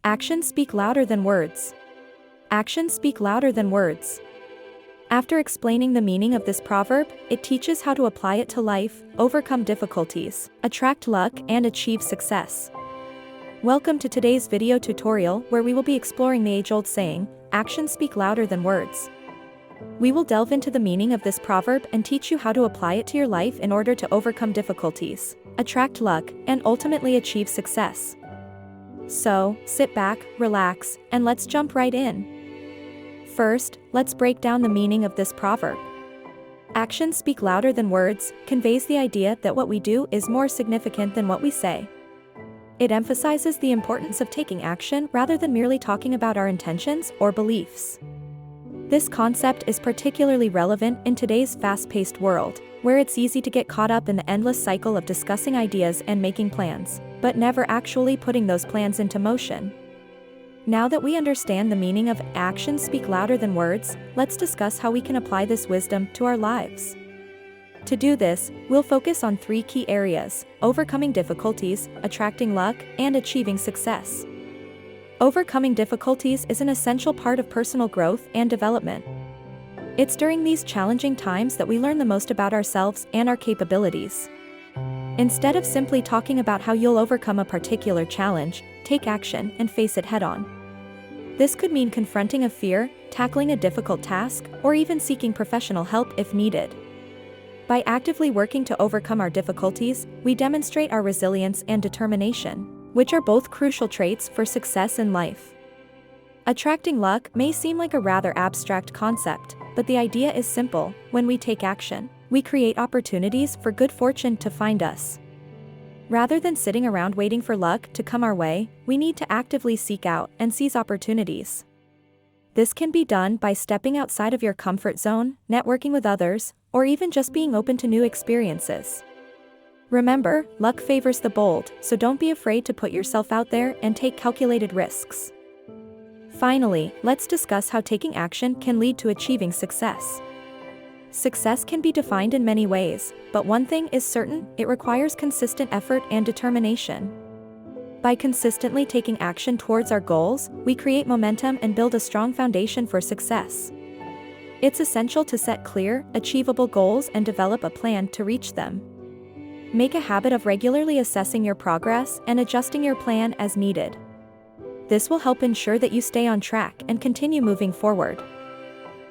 Actions speak louder than words. Actions speak louder than words. After explaining the meaning of this proverb, it teaches how to apply it to life, overcome difficulties, attract luck, and achieve success. Welcome to today's video tutorial where we will be exploring the age-old saying, actions speak louder than words. We will delve into the meaning of this proverb and teach you how to apply it to your life in order to overcome difficulties, attract luck, and ultimately achieve success. So, sit back, relax, and let's jump right in. First, let's break down the meaning of this proverb. Actions speak louder than words conveys the idea that what we do is more significant than what we say. It emphasizes the importance of taking action rather than merely talking about our intentions or beliefs. This concept is particularly relevant in today's fast-paced world, where it's easy to get caught up in the endless cycle of discussing ideas and making plans, but never actually putting those plans into motion. Now that we understand the meaning of actions speak louder than words, let's discuss how we can apply this wisdom to our lives. To do this, we'll focus on 3 key areas: overcoming difficulties, attracting luck, and achieving success. Overcoming difficulties is an essential part of personal growth and development. It's during these challenging times that we learn the most about ourselves and our capabilities. Instead of simply talking about how you'll overcome a particular challenge, take action and face it head-on. This could mean confronting a fear, tackling a difficult task, or even seeking professional help if needed. By actively working to overcome our difficulties, we demonstrate our resilience and determination, which are both crucial traits for success in life. Attracting luck may seem like a rather abstract concept, but the idea is simple. When we take action, we create opportunities for good fortune to find us. Rather than sitting around waiting for luck to come our way, we need to actively seek out and seize opportunities. This can be done by stepping outside of your comfort zone, networking with others, or even just being open to new experiences. Remember, luck favors the bold, so don't be afraid to put yourself out there and take calculated risks. Finally, let's discuss how taking action can lead to achieving success. Success can be defined in many ways, but one thing is certain: it requires consistent effort and determination. By consistently taking action towards our goals, we create momentum and build a strong foundation for success. It's essential to set clear, achievable goals and develop a plan to reach them. Make a habit of regularly assessing your progress and adjusting your plan as needed. This will help ensure that you stay on track and continue moving forward.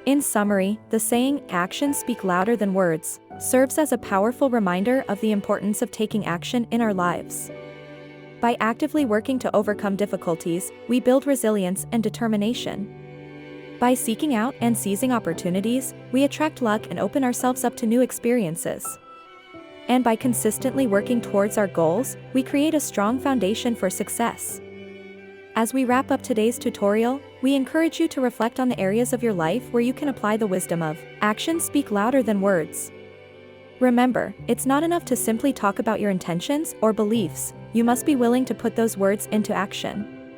In summary, the saying, actions speak louder than words, serves as a powerful reminder of the importance of taking action in our lives. By actively working to overcome difficulties, we build resilience and determination. By seeking out and seizing opportunities, we attract luck and open ourselves up to new experiences. And by consistently working towards our goals, we create a strong foundation for success. As we wrap up today's tutorial, we encourage you to reflect on the areas of your life where you can apply the wisdom of actions speak louder than words. Remember, it's not enough to simply talk about your intentions or beliefs. You must be willing to put those words into action.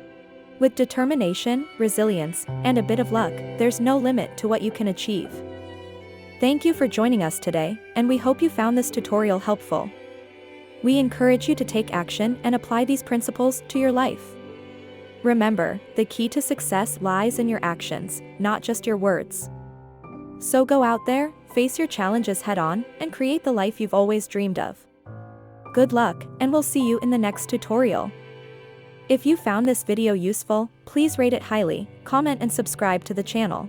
With determination, resilience, and a bit of luck, there's no limit to what you can achieve. Thank you for joining us today, and we hope you found this tutorial helpful. We encourage you to take action and apply these principles to your life. Remember, the key to success lies in your actions, not just your words. So go out there, face your challenges head-on, and create the life you've always dreamed of. Good luck, and we'll see you in the next tutorial. If you found this video useful, please rate it highly, comment and subscribe to the channel.